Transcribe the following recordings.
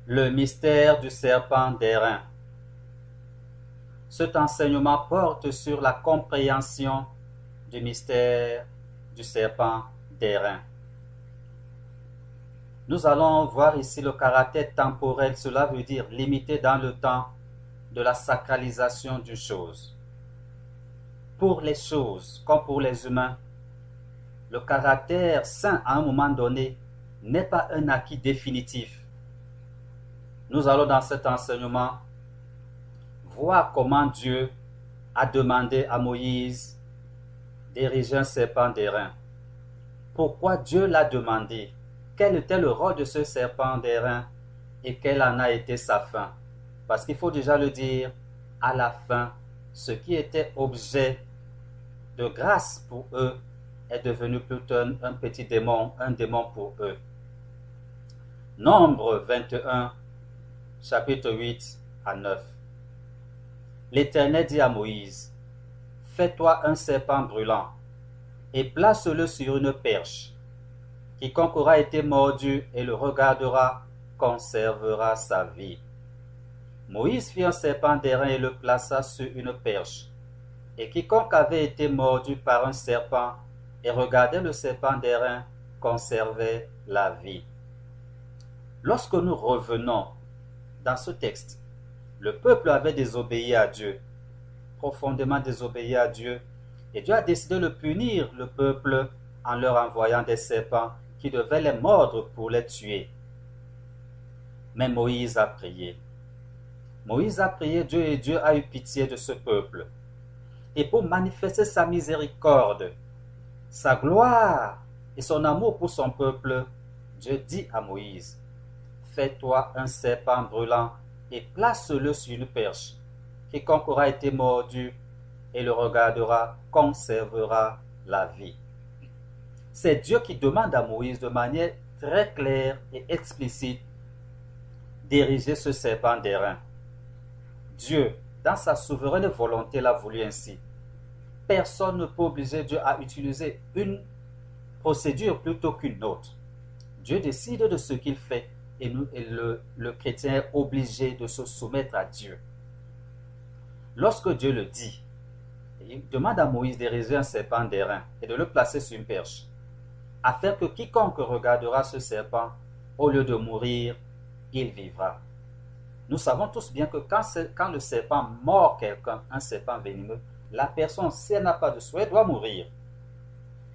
Le mystère du serpent d'airain. Cet enseignement porte sur la compréhension du mystère du serpent d'airain. Nous allons voir ici le caractère temporel, cela veut dire limité dans le temps, de la sacralisation d'une chose. Pour les choses, comme pour les humains, le caractère saint à un moment donné n'est pas un acquis définitif. Nous allons dans cet enseignement voir comment Dieu a demandé à Moïse d'ériger un serpent d'airain. Pourquoi Dieu l'a demandé? Quel était le rôle de ce serpent d'airain et quelle en a été sa fin? Parce qu'il faut déjà le dire, à la fin, ce qui était objet de grâce pour eux est devenu plutôt un petit démon, un démon pour eux. Nombre 21, chapitre 8 à 9. L'Éternel dit à Moïse, « Fais-toi un serpent brûlant et place-le sur une perche. Quiconque aura été mordu et le regardera conservera sa vie. » Moïse fit un serpent d'airain et le plaça sur une perche. Et quiconque avait été mordu par un serpent et regardait le serpent d'airain conservait la vie. Lorsque nous revenons dans ce texte, le peuple avait désobéi à Dieu, profondément désobéi à Dieu, et Dieu a décidé de punir le peuple en leur envoyant des serpents qui devaient les mordre pour les tuer. Mais Moïse a prié. Moïse a prié Dieu et Dieu a eu pitié de ce peuple. Et pour manifester sa miséricorde, sa gloire et son amour pour son peuple, Dieu dit à Moïse, « Fais-toi un serpent brûlant et place-le sur une perche. Quiconque aura été mordu et le regardera conservera la vie. » C'est Dieu qui demande à Moïse de manière très claire et explicite d'ériger ce serpent d'airain. Dieu, dans sa souveraine volonté, l'a voulu ainsi. Personne ne peut obliger Dieu à utiliser une procédure plutôt qu'une autre. Dieu décide de ce qu'il fait et le chrétien est obligé de se soumettre à Dieu. Lorsque Dieu le dit, il demande à Moïse d'ériger un serpent d'airain et de le placer sur une perche, afin que quiconque regardera ce serpent, au lieu de mourir, il vivra. Nous savons tous bien que quand le serpent mord quelqu'un, un serpent venimeux, la personne, si elle n'a pas de souhait, doit mourir.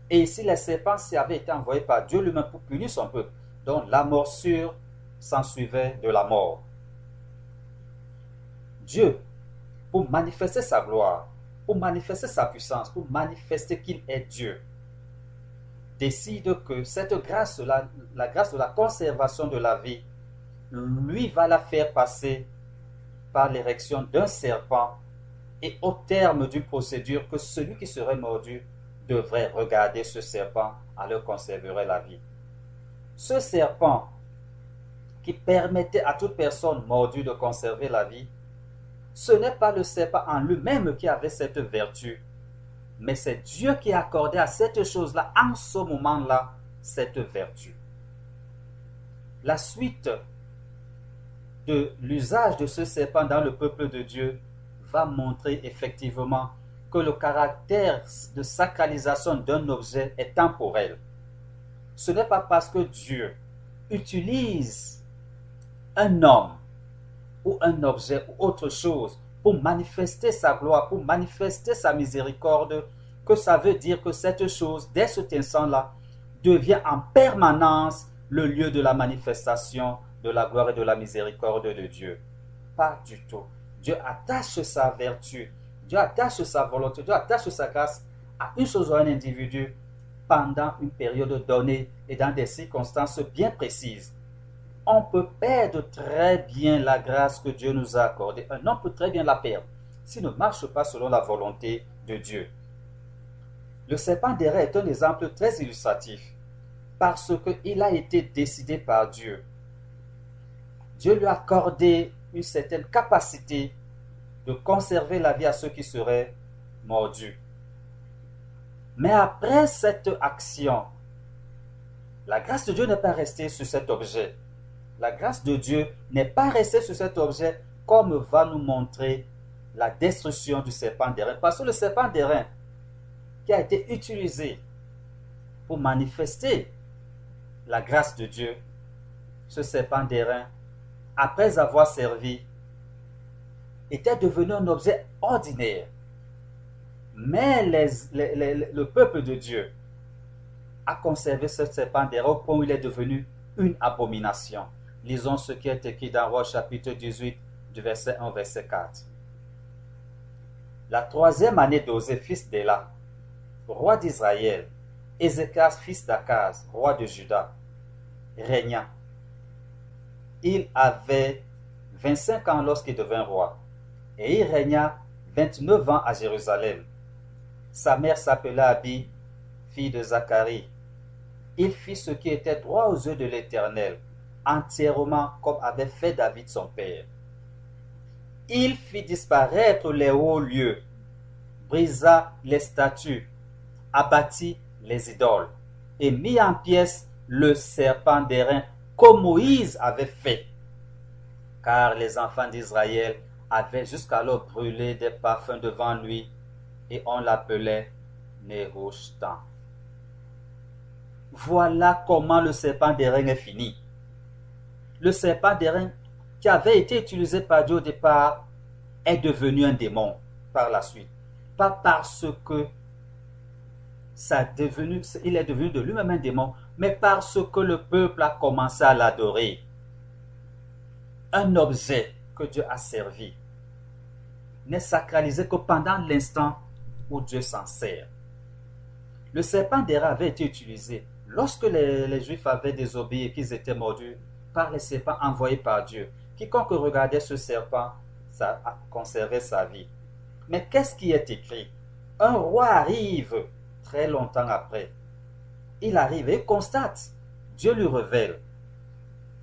Et si les serpents avaient été envoyés par Dieu lui-même pour punir son peuple, donc la morsure s'ensuivait de la mort. Dieu, pour manifester sa gloire, pour manifester sa puissance, pour manifester qu'il est Dieu, décide que cette grâce-là, la grâce de la conservation de la vie, lui va la faire passer par l'érection d'un serpent et au terme d'une procédure que celui qui serait mordu devrait regarder ce serpent, alors conserverait la vie. Ce serpent qui permettait à toute personne mordue de conserver la vie, ce n'est pas le serpent en lui-même qui avait cette vertu, mais c'est Dieu qui accordait à cette chose-là, en ce moment-là, cette vertu. La suite de l'usage de ce serpent dans le peuple de Dieu va montrer effectivement que le caractère de sacralisation d'un objet est temporel. Ce n'est pas parce que Dieu utilise un homme ou un objet ou autre chose pour manifester sa gloire, pour manifester sa miséricorde, que ça veut dire que cette chose, dès cet instant-là, devient en permanence le lieu de la manifestation de la gloire et de la miséricorde de Dieu. Pas du tout. Dieu attache sa vertu, Dieu attache sa volonté, Dieu attache sa grâce à une chose ou à un individu pendant une période donnée et dans des circonstances bien précises. On peut perdre très bien la grâce que Dieu nous a accordée. Un homme peut très bien la perdre. s'il ne marche pas selon la volonté de Dieu. Le serpent d'airain est un exemple très illustratif parce qu'il a été décidé par Dieu. Dieu lui a accordé une certaine capacité de conserver la vie à ceux qui seraient mordus. Mais après cette action, la grâce de Dieu n'est pas restée sur cet objet. La grâce de Dieu n'est pas restée sur cet objet comme va nous montrer la destruction du serpent d'airain. Parce que le serpent d'airain qui a été utilisé pour manifester la grâce de Dieu, ce serpent d'airain, après avoir servi, était devenu un objet ordinaire. Mais le peuple de Dieu a conservé ce serpent d'airain au point où il est devenu une abomination. Lisons ce qui est écrit dans Rois chapitre 18, du verset 1 au verset 4. La troisième année d'Osée, fils d'Éla, roi d'Israël, Ézéchias, fils d'Akaz, roi de Juda, régna. Il avait 25 ans lorsqu'il devint roi, et il régna 29 ans à Jérusalem. Sa mère s'appelait Abi, fille de Zacharie. Il fit ce qui était droit aux yeux de l'Éternel, entièrement comme avait fait David son père. Il fit disparaître les hauts lieux, brisa les statues, abattit les idoles, et mit en pièces le serpent d'airain comme Moïse avait fait. Car les enfants d'Israël avaient jusqu'alors brûlé des parfums devant lui, et on l'appelait Nehushtan. Voilà comment le serpent d'airain est fini. Le serpent d'airain qui avait été utilisé par Dieu au départ est devenu un démon par la suite. Pas parce que il est devenu de lui-même un démon, mais parce que le peuple a commencé à l'adorer. Un objet que Dieu a servi n'est sacralisé que pendant l'instant où Dieu s'en sert. Le serpent d'airain avait été utilisé lorsque les Juifs avaient désobéi et qu'ils étaient mordus par les serpents envoyés par Dieu. Quiconque regardait ce serpent conservait sa vie. Mais qu'est-ce qui est écrit? Un roi arrive très longtemps après. Il arrive et constate, Dieu lui révèle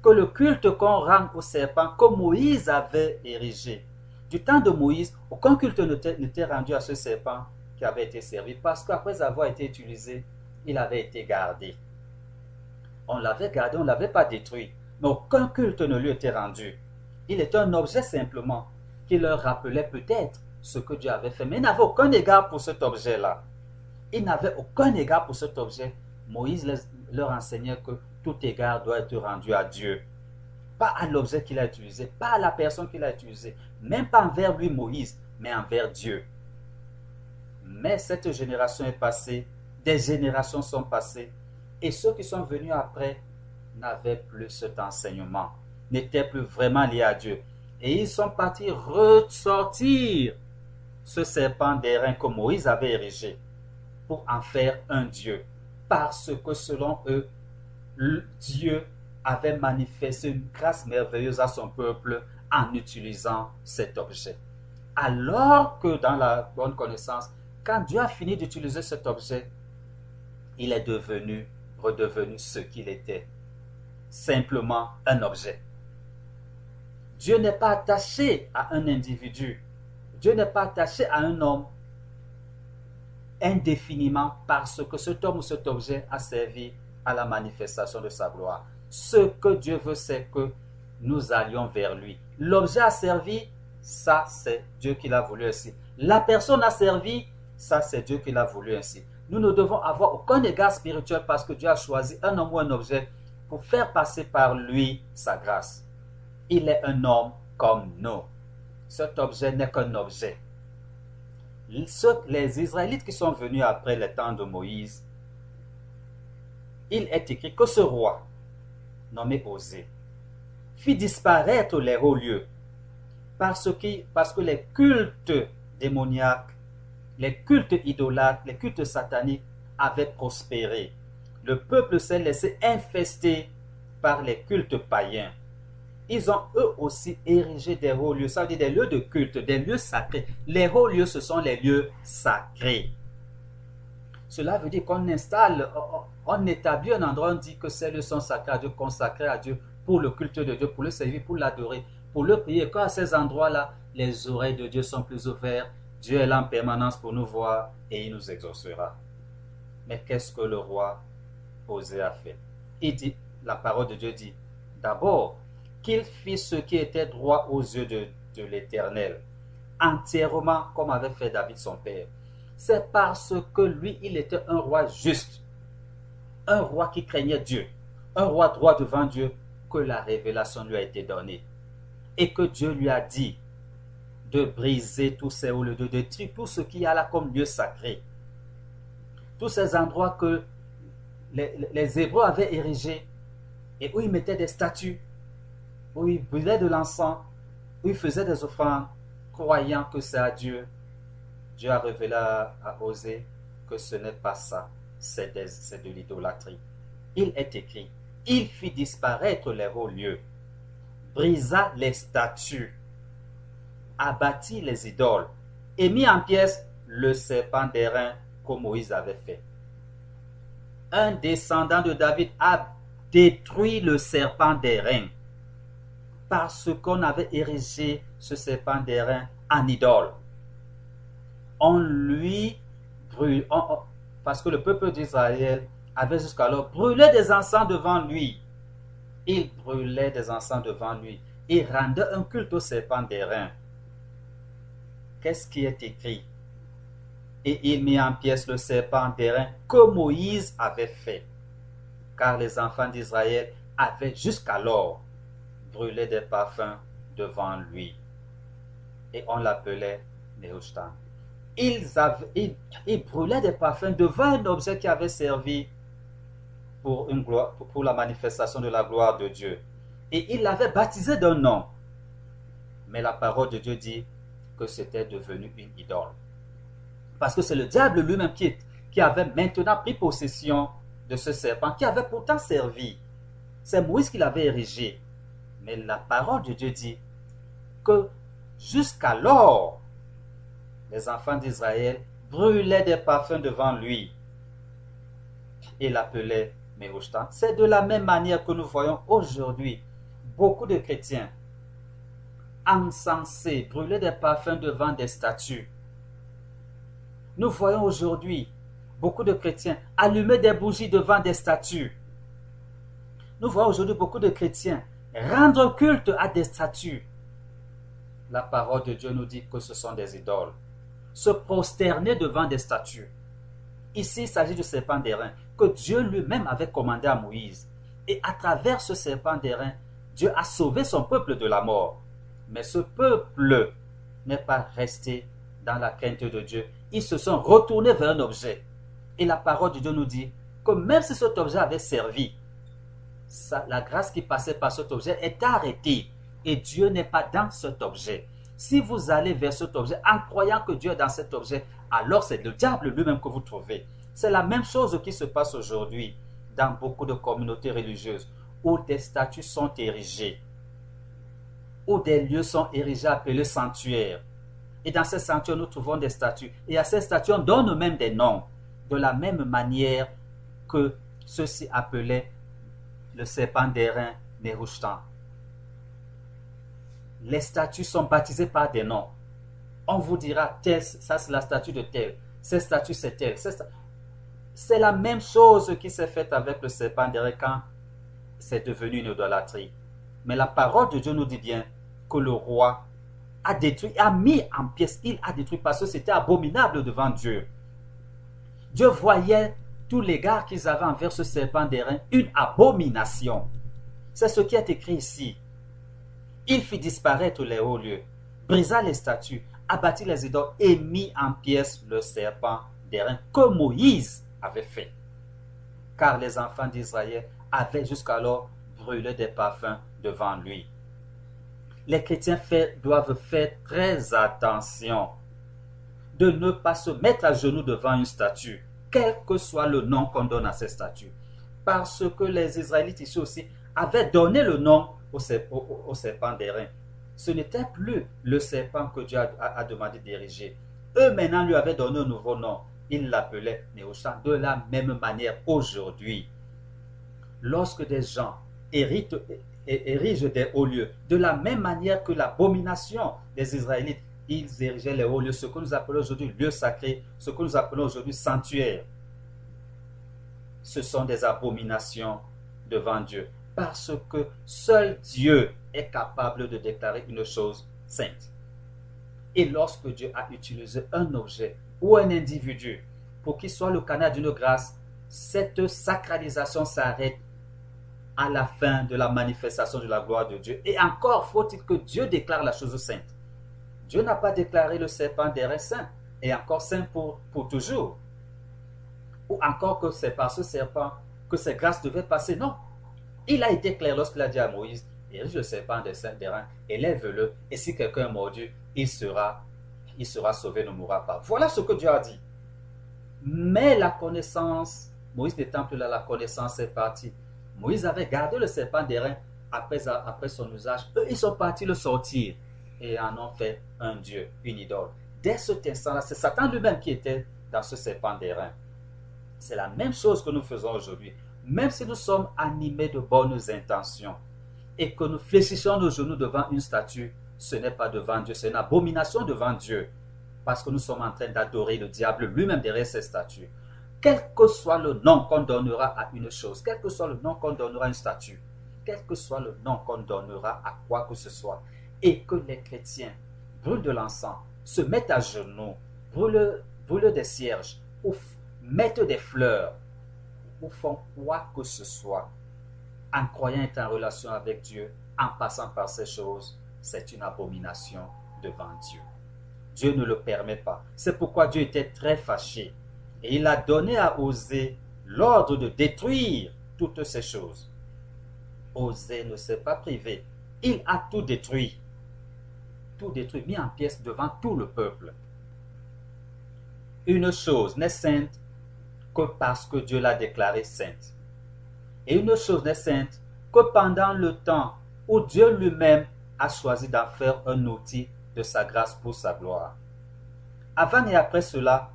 que le culte qu'on rend au serpent, que Moïse avait érigé, du temps de Moïse, aucun culte n'était rendu à ce serpent qui avait été servi, parce qu'après avoir été utilisé, il avait été gardé. On l'avait gardé, on ne l'avait pas détruit, mais aucun culte ne lui était rendu. Il était un objet simplement qui leur rappelait peut-être ce que Dieu avait fait, mais il n'avait aucun égard pour cet objet-là. Il n'avait aucun égard pour cet objet. Moïse leur enseignait que tout égard doit être rendu à Dieu. Pas à l'objet qu'il a utilisé, pas à la personne qu'il a utilisée, même pas envers lui Moïse, mais envers Dieu. Mais cette génération est passée, des générations sont passées, et ceux qui sont venus après n'avaient plus cet enseignement, n'étaient plus vraiment liés à Dieu. Et ils sont partis ressortir ce serpent d'airain que Moïse avait érigé pour en faire un Dieu. Parce que selon eux, Dieu avait manifesté une grâce merveilleuse à son peuple en utilisant cet objet. Alors que dans la bonne connaissance, quand Dieu a fini d'utiliser cet objet, il est redevenu ce qu'il était. Simplement un objet. Dieu n'est pas attaché à un individu. Dieu n'est pas attaché à un homme indéfiniment parce que cet homme ou cet objet a servi à la manifestation de sa gloire. Ce que Dieu veut, c'est que nous allions vers lui. L'objet a servi, ça c'est Dieu qui l'a voulu ainsi. La personne a servi, ça c'est Dieu qui l'a voulu ainsi. Nous ne devons avoir aucun égard spirituel parce que Dieu a choisi un homme ou un objet pour faire passer par lui sa grâce. Il est un homme comme nous. Cet objet n'est qu'un objet. Les Israélites qui sont venus après le temps de Moïse, il est écrit que ce roi, nommé Osée, fit disparaître les hauts lieux parce que les cultes démoniaques, les cultes idolâtres, les cultes sataniques avaient prospéré. Le peuple s'est laissé infester par les cultes païens. ils ont eux aussi érigé des hauts lieux, ça veut dire des lieux de culte, des lieux sacrés. Les hauts lieux, ce sont les lieux sacrés. Cela veut dire qu'on installe, on établit un endroit, on dit que ces lieux sont sacrés à Dieu, consacrés à Dieu, pour le culte de Dieu, pour le servir, pour l'adorer, pour le prier. Quand à ces endroits-là, les oreilles de Dieu sont plus ouvertes, Dieu est là en permanence pour nous voir et il nous exaucera. Mais qu'est-ce que le roi Osée a fait? Il dit, la parole de Dieu dit, d'abord, qu'il fit ce qui était droit aux yeux de l'Éternel, entièrement comme avait fait David son père. C'est parce que lui, il était un roi juste, un roi qui craignait Dieu, un roi droit devant Dieu, que la révélation lui a été donnée. Et que Dieu lui a dit de briser tous ces hauts lieux, de détruire tout ce qu'il y a là comme lieu sacré. Tous ces endroits que les Hébreux avaient érigés et où ils mettaient des statues, où ils brûlaient de l'encens, où ils faisaient des offrandes, croyant que c'est à Dieu. Dieu a révélé à Osée que ce n'est pas ça, c'est de l'idolâtrie. Il est écrit, il fit disparaître les hauts lieux, brisa les statues, abattit les idoles et mit en pièces le serpent d'airain que Moïse avait fait. Un descendant de David a détruit le serpent d'airain parce qu'on avait érigé ce serpent d'airain en idole. On lui brûle, parce que le peuple d'Israël avait jusqu'alors brûlé des encens devant lui. Il brûlait des encens devant lui. Il rendait un culte au serpent d'airain. Qu'est-ce qui est écrit? Et il mit en pièces le serpent d'airain que Moïse avait fait. Car les enfants d'Israël avaient jusqu'alors brûlé des parfums devant lui. Et on l'appelait Nehushtan. Ils brûlaient des parfums devant un objet qui avait servi pour la manifestation de la gloire de Dieu. Et ils l'avaient baptisé d'un nom. Mais la parole de Dieu dit que c'était devenu une idole. Parce que c'est le diable lui-même qui avait maintenant pris possession de ce serpent, qui avait pourtant servi. C'est Moïse qui l'avait érigé. Mais la parole de Dieu dit que jusqu'alors, les enfants d'Israël brûlaient des parfums devant lui et l'appelaient Nehushtan. C'est de la même manière que nous voyons aujourd'hui beaucoup de chrétiens encensés, brûler des parfums devant des statues. Nous voyons aujourd'hui beaucoup de chrétiens allumer des bougies devant des statues. Nous voyons aujourd'hui beaucoup de chrétiens rendre culte à des statues. La parole de Dieu nous dit que ce sont des idoles. Se prosterner devant des statues. Ici, il s'agit du serpent d'airain que Dieu lui-même avait commandé à Moïse. Et à travers ce serpent d'airain, Dieu a sauvé son peuple de la mort. Mais ce peuple n'est pas resté dans la crainte de Dieu. Ils se sont retournés vers un objet. Et la parole de Dieu nous dit que même si cet objet avait servi, la grâce qui passait par cet objet est arrêtée. Et Dieu n'est pas dans cet objet. Si vous allez vers cet objet en croyant que Dieu est dans cet objet, alors c'est le diable lui-même que vous trouvez. C'est la même chose qui se passe aujourd'hui dans beaucoup de communautés religieuses où des statues sont érigées, où des lieux sont érigés appelés sanctuaires. Et dans ces sanctuaires, nous trouvons des statues. Et à ces statues, on donne même des noms, de la même manière que ceux-ci appelaient le serpent d'airain Nehushtan. Les statues sont baptisées par des noms. On vous dira, ça c'est la statue de tel, cette statue c'est tel. C'est la même chose qui s'est faite avec le serpent d'airain quand c'est devenu une idolâtrie. Mais la parole de Dieu nous dit bien que le roi a détruit, a mis en pièces, il a détruit parce que c'était abominable devant Dieu. Dieu voyait tous les l'égard qu'ils avaient envers ce serpent d'airain une abomination. C'est ce qui est écrit ici. Il fit disparaître les hauts lieux, brisa les statues, abattit les idoles et mit en pièces le serpent d'airain que Moïse avait fait. Car les enfants d'Israël avaient jusqu'alors brûlé des parfums devant lui. Les chrétiens doivent faire très attention de ne pas se mettre à genoux devant une statue, quel que soit le nom qu'on donne à ces statues. Parce que les Israélites ici aussi avaient donné le nom au serpent d'airain. Ce n'était plus le serpent que Dieu a demandé d'ériger. Eux maintenant lui avaient donné un nouveau nom. Ils l'appelaient Néhushtan. De la même manière, aujourd'hui, lorsque des gens érigent des hauts lieux, de la même manière que l'abomination des Israélites, ils érigeaient les hauts lieux, ce que nous appelons aujourd'hui lieu sacré, ce que nous appelons aujourd'hui sanctuaire. Ce sont des abominations devant Dieu, parce que seul Dieu est capable de déclarer une chose sainte. Et lorsque Dieu a utilisé un objet ou un individu pour qu'il soit le canal d'une grâce, cette sacralisation s'arrête à la fin de la manifestation de la gloire de Dieu. Et encore faut-il que Dieu déclare la chose sainte. Dieu n'a pas déclaré le serpent d'airain saint, et encore saint pour toujours. Ou encore que c'est par ce serpent que ces grâces devaient passer. Non. Il a été clair lorsqu'il a dit à Moïse, érige le serpent d'airain, élève-le, et si quelqu'un est mordu, il sera sauvé, ne mourra pas. Voilà ce que Dieu a dit. Mais la connaissance, Moïse n'étant plus là, la connaissance est partie. Moïse avait gardé le serpent d'airain après son usage. Eux, ils sont partis le sortir et en ont fait un dieu, une idole. Dès cet instant-là, c'est Satan lui-même qui était dans ce serpent d'airain. C'est la même chose que nous faisons aujourd'hui. Même si nous sommes animés de bonnes intentions et que nous fléchissons nos genoux devant une statue, ce n'est pas devant Dieu, c'est une abomination devant Dieu. Parce que nous sommes en train d'adorer le diable lui-même derrière ces statues. Quel que soit le nom qu'on donnera à une chose, quel que soit le nom qu'on donnera à une statue, quel que soit le nom qu'on donnera à quoi que ce soit, et que les chrétiens brûlent de l'encens, se mettent à genoux, brûlent des cierges, ou mettent des fleurs, ou font quoi que ce soit, en croyant être en relation avec Dieu, en passant par ces choses, c'est une abomination devant Dieu. Dieu ne le permet pas. C'est pourquoi Dieu était très fâché. Et il a donné à Osée l'ordre de détruire toutes ces choses. Osée ne s'est pas privé. Il a tout détruit. Tout détruit, mis en pièces devant tout le peuple. Une chose n'est sainte que parce que Dieu l'a déclarée sainte. Et une chose n'est sainte que pendant le temps où Dieu lui-même a choisi d'en faire un outil de sa grâce pour sa gloire. Avant et après cela,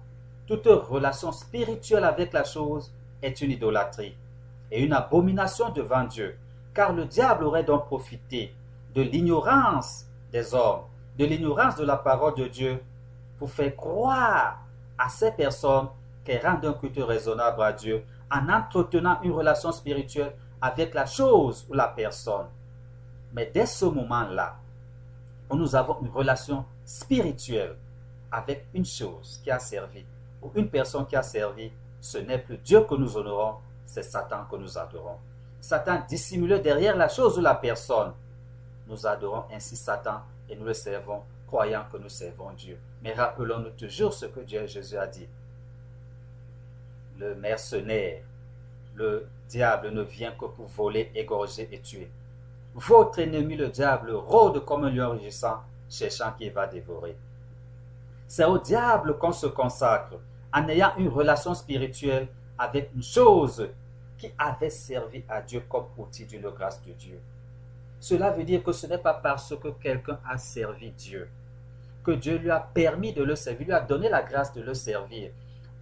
toute relation spirituelle avec la chose est une idolâtrie et une abomination devant Dieu, car le diable aurait donc profité de l'ignorance des hommes, de l'ignorance de la parole de Dieu, pour faire croire à ces personnes qu'elles rendent un culte raisonnable à Dieu en entretenant une relation spirituelle avec la chose ou la personne. Mais dès ce moment-là, où nous avons une relation spirituelle avec une chose qui a servi, ou une personne qui a servi, ce n'est plus Dieu que nous honorons, c'est Satan que nous adorons. Satan dissimule derrière la chose ou la personne. Nous adorons ainsi Satan et nous le servons, croyant que nous servons Dieu. Mais rappelons-nous toujours ce que Jésus a dit. Le mercenaire, le diable ne vient que pour voler, égorger et tuer. Votre ennemi, le diable, rôde comme un lion rugissant, cherchant qui va dévorer. C'est au diable qu'on se consacre, en ayant une relation spirituelle avec une chose qui avait servi à Dieu comme outil d'une grâce de Dieu. Cela veut dire que ce n'est pas parce que quelqu'un a servi Dieu, que Dieu lui a permis de le servir, lui a donné la grâce de le servir,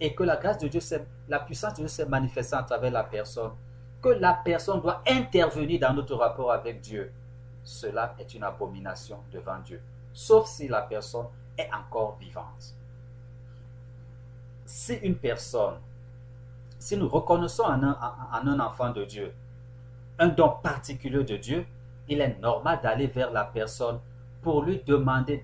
et que la grâce de Dieu, la puissance de Dieu s'est manifestée à travers la personne, que la personne doit intervenir dans notre rapport avec Dieu. Cela est une abomination devant Dieu, sauf si la personne est encore vivante. Si une personne, si nous reconnaissons en un enfant de Dieu un don particulier de Dieu, il est normal d'aller vers la personne pour lui demander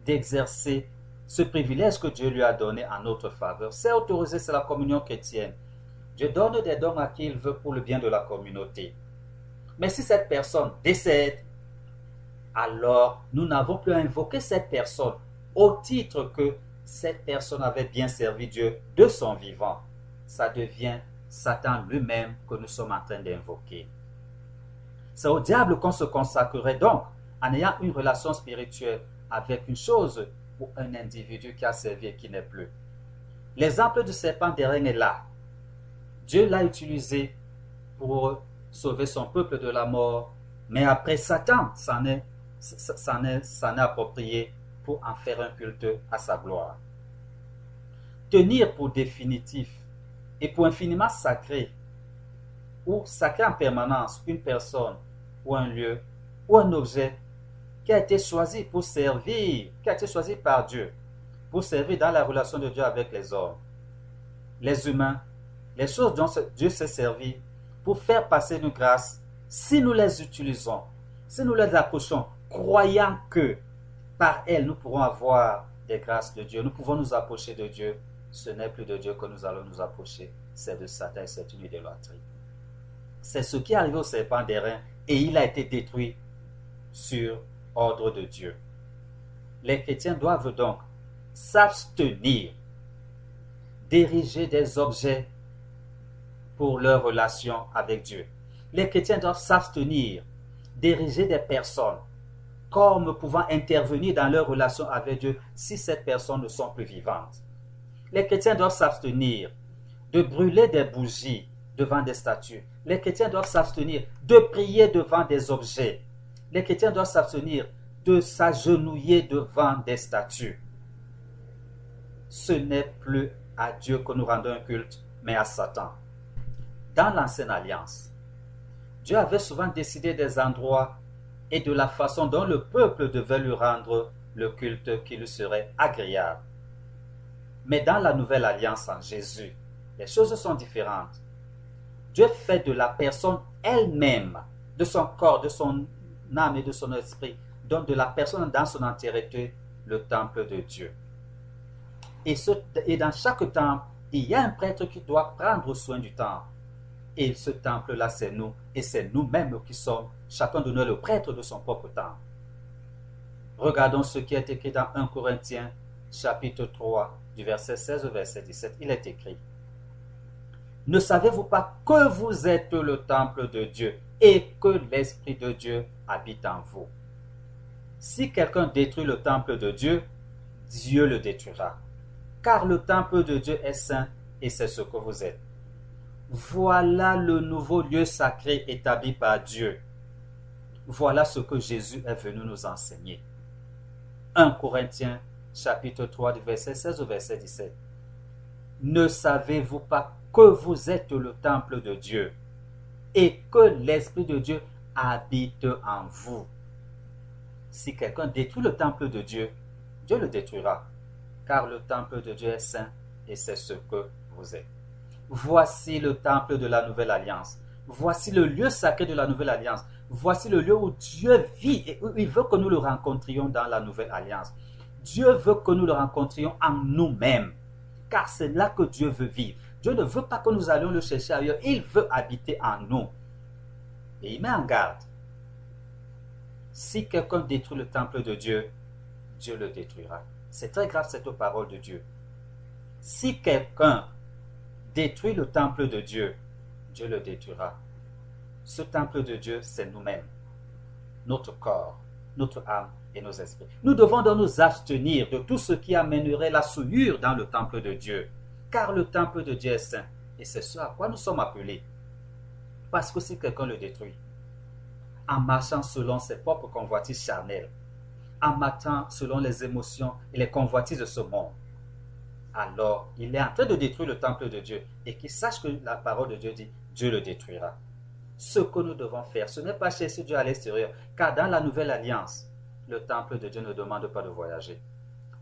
d'exercer ce privilège que Dieu lui a donné en notre faveur. C'est autorisé, c'est la communion chrétienne. Dieu donne des dons à qui il veut pour le bien de la communauté. Mais si cette personne décède, alors nous n'avons plus à invoquer cette personne au titre que cette personne avait bien servi Dieu de son vivant. Ça devient Satan lui-même que nous sommes en train d'invoquer. C'est au diable qu'on se consacrerait donc en ayant une relation spirituelle avec une chose ou un individu qui a servi et qui n'est plus. L'exemple du serpent d'airain est là. Dieu l'a utilisé pour sauver son peuple de la mort, mais après Satan s'en est approprié pour en faire un culte à sa gloire. Tenir pour définitif et pour infiniment sacré, ou sacré en permanence, une personne ou un lieu ou un objet qui a été choisi pour servir, qui a été choisi par Dieu, pour servir dans la relation de Dieu avec les hommes, les humains, les choses dont Dieu s'est servi pour faire passer une grâce, si nous les utilisons, si nous les approchons, croyant que par elles nous pourrons avoir des grâces de Dieu, nous pouvons nous approcher de Dieu, ce n'est plus de Dieu que nous allons nous approcher, c'est de Satan et c'est une idolâtrie. C'est ce qui est arrivé au serpent d'airain et il a été détruit sur ordre de Dieu. Les chrétiens doivent donc s'abstenir d'ériger des objets pour leur relation avec Dieu. Les chrétiens doivent s'abstenir d'ériger des personnes comme pouvant intervenir dans leur relation avec Dieu si ces personnes ne sont plus vivantes. Les chrétiens doivent s'abstenir de brûler des bougies devant des statues. Les chrétiens doivent s'abstenir de prier devant des objets. Les chrétiens doivent s'abstenir de s'agenouiller devant des statues. Ce n'est plus à Dieu que nous rendons un culte, mais à Satan. Dans l'Ancienne Alliance, Dieu avait souvent décidé des endroits et de la façon dont le peuple devait lui rendre le culte qui lui serait agréable. Mais dans la Nouvelle Alliance en Jésus, les choses sont différentes. Dieu fait de la personne elle-même, de son corps, de son âme et de son esprit, donc de la personne dans son entièreté, le temple de Dieu. Et dans chaque temple, il y a un prêtre qui doit prendre soin du temple. Et ce temple-là, c'est nous. Et c'est nous-mêmes qui sommes, chacun de nous, le prêtre de son propre temple. Regardons ce qui est écrit dans 1 Corinthiens, chapitre 3, du verset 16 au verset 17. Il est écrit: ne savez-vous pas que vous êtes le temple de Dieu et que l'Esprit de Dieu habite en vous? Si quelqu'un détruit le temple de Dieu, Dieu le détruira. Car le temple de Dieu est saint et c'est ce que vous êtes. Voilà le nouveau lieu sacré établi par Dieu. Voilà ce que Jésus est venu nous enseigner. 1 Corinthiens chapitre 3 du verset 16 au verset 17. Ne savez-vous pas que vous êtes le temple de Dieu et que l'Esprit de Dieu habite en vous? Si quelqu'un détruit le temple de Dieu, Dieu le détruira, car le temple de Dieu est saint et c'est ce que vous êtes. Voici le temple de la Nouvelle Alliance. Voici le lieu sacré de la Nouvelle Alliance. Voici le lieu où Dieu vit et où il veut que nous le rencontrions dans la Nouvelle Alliance. Dieu veut que nous le rencontrions en nous-mêmes, car c'est là que Dieu veut vivre. Dieu ne veut pas que nous allions le chercher ailleurs. Il veut habiter en nous. Et il met en garde. Si quelqu'un détruit le temple de Dieu, Dieu le détruira. C'est très grave cette parole de Dieu. Si quelqu'un détruit le temple de Dieu, Dieu le détruira. Ce temple de Dieu, c'est nous-mêmes, notre corps, notre âme et nos esprits. Nous devons donc nous abstenir de tout ce qui amènerait la souillure dans le temple de Dieu, car le temple de Dieu est saint, et c'est ce à quoi nous sommes appelés. Parce que si quelqu'un le détruit, en marchant selon ses propres convoitises charnelles, en marchant selon les émotions et les convoitises de ce monde, alors il est en train de détruire le temple de Dieu. Et qu'il sache que la parole de Dieu dit, Dieu le détruira. Ce que nous devons faire, ce n'est pas chercher Dieu à l'extérieur, car dans la Nouvelle Alliance, le temple de Dieu ne demande pas de voyager.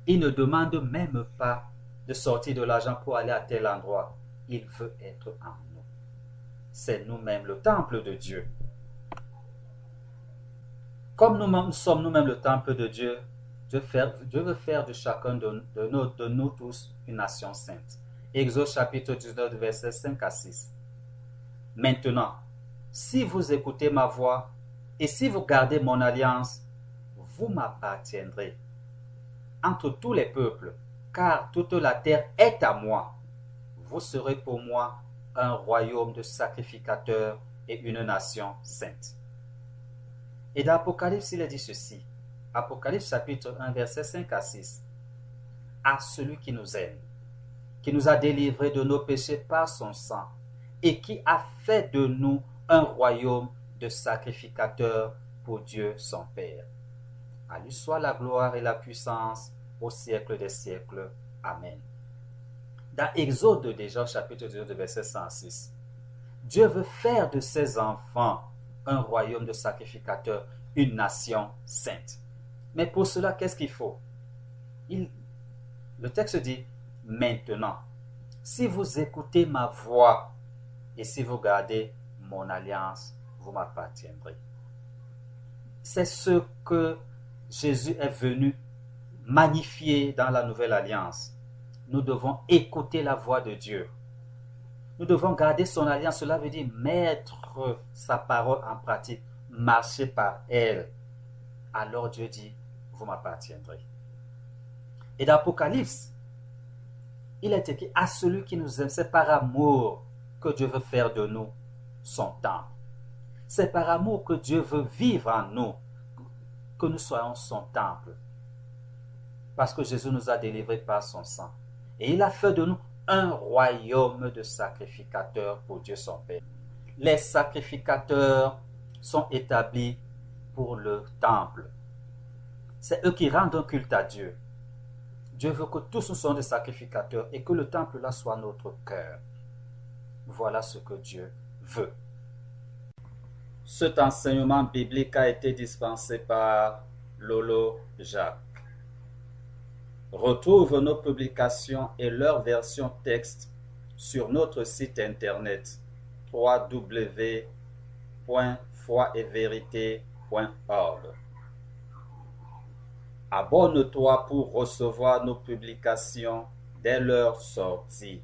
Il ne demande même pas de sortir de l'argent pour aller à tel endroit. Il veut être en nous. C'est nous-mêmes le temple de Dieu. Comme nous sommes nous-mêmes le temple de Dieu, Dieu veut faire de chacun de nous tous une nation sainte. Exode chapitre 19, versets 5 à 6. Maintenant, si vous écoutez ma voix et si vous gardez mon alliance, vous m'appartiendrez entre tous les peuples, car toute la terre est à moi. Vous serez pour moi un royaume de sacrificateurs et une nation sainte. Et dans Apocalypse, il est dit ceci. Apocalypse chapitre 1, versets 5 à 6. À celui qui nous aime, qui nous a délivrés de nos péchés par son sang, et qui a fait de nous un royaume de sacrificateurs pour Dieu son Père. À lui soit la gloire et la puissance au siècle des siècles. Amen. Dans Exode déjà, chapitre 2, verset 106, Dieu veut faire de ses enfants un royaume de sacrificateurs, une nation sainte. Mais pour cela, qu'est-ce qu'il faut? Le texte dit, maintenant, si vous écoutez ma voix et si vous gardez mon alliance, vous m'appartiendrez. C'est ce que Jésus est venu magnifier dans la nouvelle alliance. Nous devons écouter la voix de Dieu. Nous devons garder son alliance. Cela veut dire mettre sa parole en pratique, marcher par elle. Alors Dieu dit, vous m'appartiendrez. Et dans l'Apocalypse, il est écrit, à celui qui nous aime, c'est par amour que Dieu veut faire de nous son temple. C'est par amour que Dieu veut vivre en nous, que nous soyons son temple. Parce que Jésus nous a délivrés par son sang. Et il a fait de nous un royaume de sacrificateurs pour Dieu son Père. Les sacrificateurs sont établis pour le temple. C'est eux qui rendent un culte à Dieu. Dieu veut que tous nous soyons des sacrificateurs et que le temple là soit notre cœur. Voilà ce que Dieu veut. Cet enseignement biblique a été dispensé par Lolo Jacques. Retrouve nos publications et leur version texte sur notre site internet www.foietverité.org. Abonne-toi pour recevoir nos publications dès leur sortie.